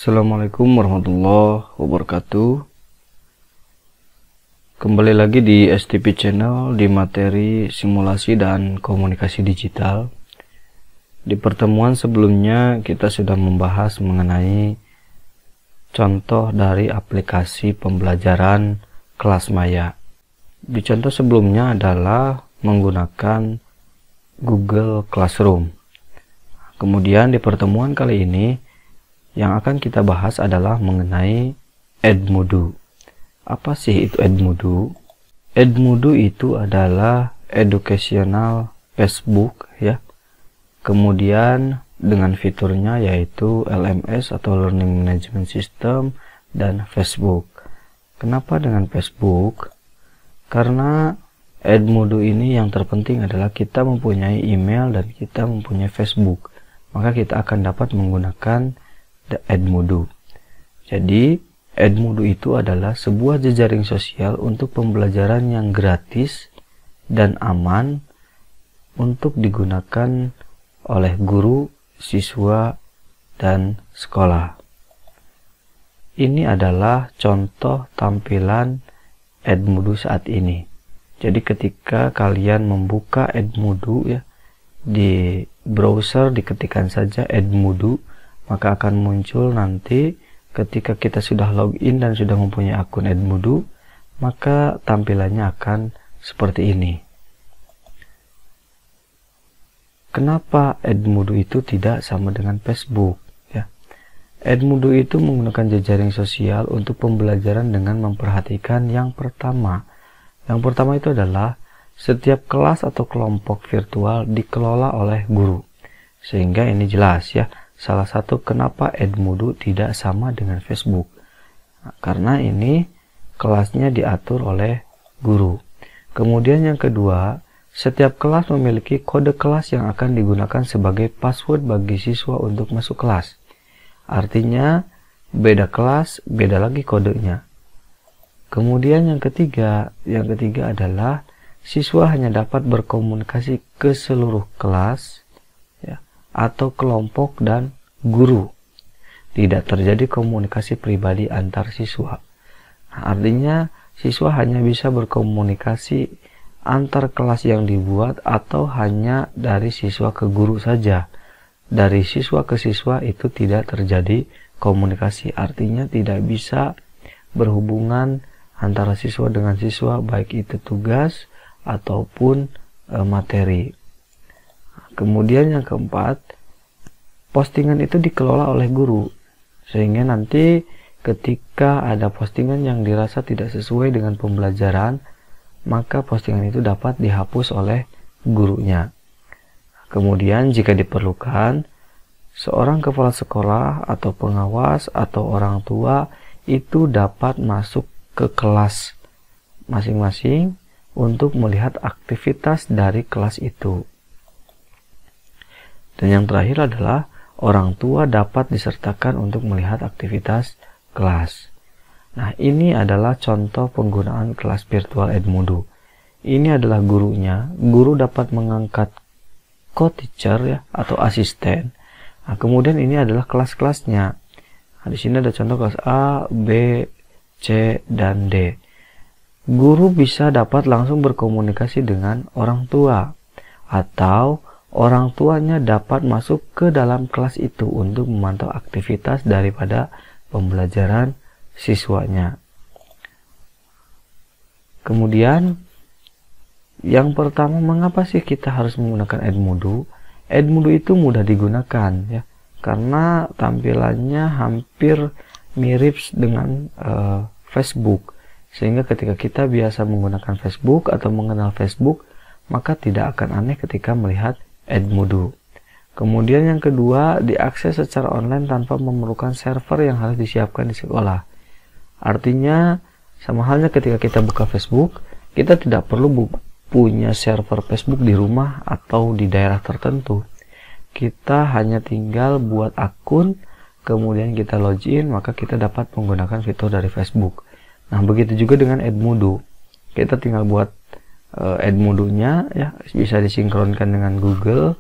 Assalamualaikum warahmatullahi wabarakatuh. Kembali lagi di STP Channel di materi simulasi dan komunikasi digital. Di pertemuan sebelumnya kita sudah membahas mengenai contoh dari aplikasi pembelajaran kelas maya. Di contoh sebelumnya adalah menggunakan Google Classroom. Kemudian di pertemuan kali ini yang akan kita bahas adalah mengenai Edmodo. Apa sih itu Edmodo? Edmodo itu adalah educational Facebook ya. Kemudian dengan fiturnya yaitu LMS atau Learning Management System dan Facebook. Kenapa dengan Facebook? Karena Edmodo ini yang terpenting adalah kita mempunyai email dan kita mempunyai Facebook. Maka kita akan dapat menggunakan Edmodo. Jadi Edmodo itu adalah sebuah jejaring sosial untuk pembelajaran yang gratis dan aman untuk digunakan oleh guru, siswa, dan sekolah. Ini adalah contoh tampilan Edmodo saat ini. Jadi ketika kalian membuka Edmodo ya di browser, diketikkan saja Edmodo, maka akan muncul nanti ketika kita sudah login dan sudah mempunyai akun Edmodo, maka tampilannya akan seperti ini. Kenapa Edmodo itu tidak sama dengan Facebook? Ya, Edmodo itu menggunakan jejaring sosial untuk pembelajaran dengan memperhatikan yang pertama. Yang pertama itu adalah setiap kelas atau kelompok virtual dikelola oleh guru. Sehingga ini jelas ya. Salah satu kenapa Edmodo tidak sama dengan Facebook. Nah, karena ini kelasnya diatur oleh guru. Kemudian yang kedua, setiap kelas memiliki kode kelas yang akan digunakan sebagai password bagi siswa untuk masuk kelas. Artinya, beda kelas, beda lagi kodenya. Kemudian yang ketiga adalah siswa hanya dapat berkomunikasi ke seluruh kelas atau kelompok dan guru. Tidak terjadi komunikasi pribadi antar siswa. Artinya siswa hanya bisa berkomunikasi antar kelas yang dibuat atau hanya dari siswa ke guru saja. Dari siswa ke siswa itu tidak terjadi komunikasi. Artinya tidak bisa berhubungan antara siswa dengan siswa, baik itu tugas ataupun materi. Kemudian yang keempat, postingan itu dikelola oleh guru, sehingga nanti ketika ada postingan yang dirasa tidak sesuai dengan pembelajaran, maka postingan itu dapat dihapus oleh gurunya. Kemudian jika diperlukan, seorang kepala sekolah atau pengawas atau orang tua itu dapat masuk ke kelas masing-masing untuk melihat aktivitas dari kelas itu. Dan yang terakhir adalah orang tua dapat disertakan untuk melihat aktivitas kelas. Nah, ini adalah contoh penggunaan kelas virtual Edmodo. Ini adalah gurunya. Guru dapat mengangkat co-teacher ya atau asisten. Nah, kemudian ini adalah kelas-kelasnya. Nah, di sini ada contoh kelas A, B, C, dan D. Guru bisa dapat langsung berkomunikasi dengan orang tua atau orang tuanya dapat masuk ke dalam kelas itu untuk memantau aktivitas daripada pembelajaran siswanya. Kemudian, yang pertama, mengapa sih kita harus menggunakan Edmodo? Edmodo itu mudah digunakan ya, karena tampilannya hampir mirip dengan Facebook. Sehingga ketika kita biasa menggunakan Facebook atau mengenal Facebook, maka tidak akan aneh ketika melihat Edmodo. Kemudian yang kedua, diakses secara online tanpa memerlukan server yang harus disiapkan di sekolah. Artinya, sama halnya ketika kita buka Facebook, kita tidak perlu punya server Facebook di rumah atau di daerah tertentu. Kita hanya tinggal buat akun, kemudian kita login, maka kita dapat menggunakan fitur dari Facebook. Nah, begitu juga dengan Edmodo. Kita tinggal buat Edmodo-nya ya, bisa disinkronkan dengan Google,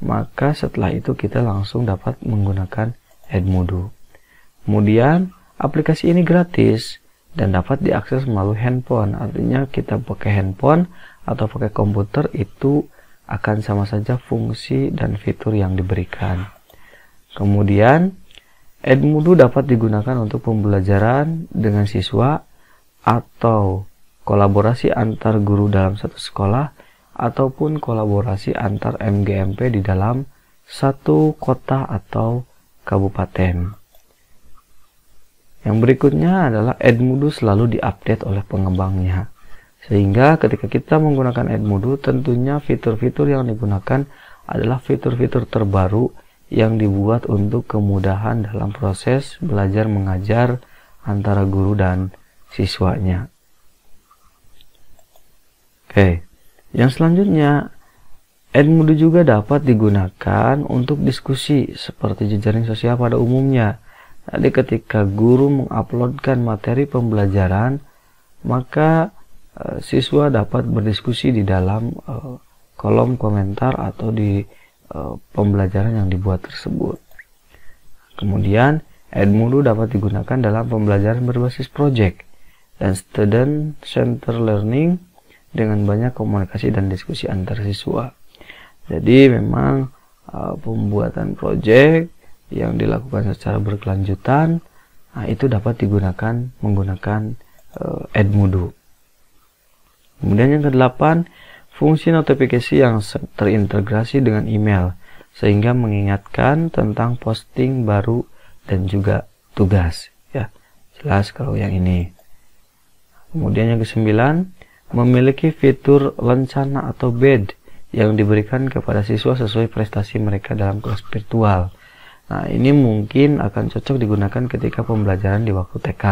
maka setelah itu kita langsung dapat menggunakan Edmodo. Kemudian aplikasi ini gratis dan dapat diakses melalui handphone. Artinya kita pakai handphone atau pakai komputer itu akan sama saja fungsi dan fitur yang diberikan. Kemudian Edmodo dapat digunakan untuk pembelajaran dengan siswa atau kolaborasi antar guru dalam satu sekolah ataupun kolaborasi antar MGMP di dalam satu kota atau kabupaten. Yang berikutnya adalah Edmodo selalu diupdate oleh pengembangnya. Sehingga ketika kita menggunakan Edmodo, tentunya fitur-fitur yang digunakan adalah fitur-fitur terbaru yang dibuat untuk kemudahan dalam proses belajar mengajar antara guru dan siswanya. Oke, yang selanjutnya, Edmodo juga dapat digunakan untuk diskusi seperti jejaring sosial pada umumnya. Jadi ketika guru menguploadkan materi pembelajaran, maka siswa dapat berdiskusi di dalam kolom komentar atau di pembelajaran yang dibuat tersebut. Kemudian Edmodo dapat digunakan dalam pembelajaran berbasis project dan student center learning dengan banyak komunikasi dan diskusi antar siswa. Jadi memang pembuatan project yang dilakukan secara berkelanjutan, itu dapat digunakan menggunakan Edmodo. Kemudian yang ke-8, fungsi notifikasi yang terintegrasi dengan email sehingga mengingatkan tentang posting baru dan juga tugas. Ya, jelas kalau yang ini. Kemudian yang ke-9, memiliki fitur lencana atau badge yang diberikan kepada siswa sesuai prestasi mereka dalam kelas virtual. Nah, ini mungkin akan cocok digunakan ketika pembelajaran di waktu TK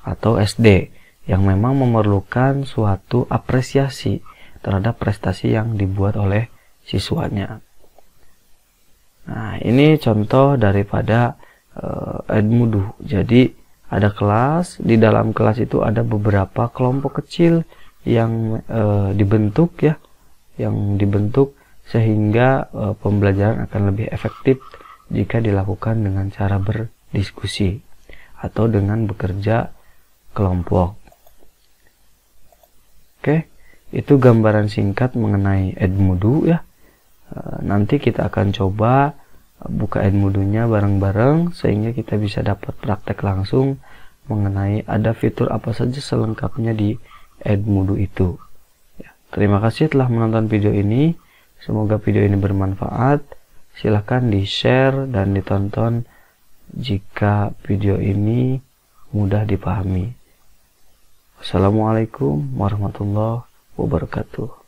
atau SD yang memang memerlukan suatu apresiasi terhadap prestasi yang dibuat oleh siswanya. Nah, ini contoh daripada Edmodo. Jadi ada kelas, di dalam kelas itu ada beberapa kelompok kecil yang dibentuk ya, yang dibentuk sehingga pembelajaran akan lebih efektif jika dilakukan dengan cara berdiskusi atau dengan bekerja kelompok. Oke, itu gambaran singkat mengenai Edmodo ya. Nanti kita akan coba buka Edmodo-nya bareng-bareng sehingga kita bisa dapat praktek langsung mengenai ada fitur apa saja selengkapnya di Edmodo itu. Ya, terima kasih telah menonton video ini. Semoga video ini bermanfaat. Silahkan di-share dan ditonton jika video ini mudah dipahami. Wassalamualaikum warahmatullahi wabarakatuh.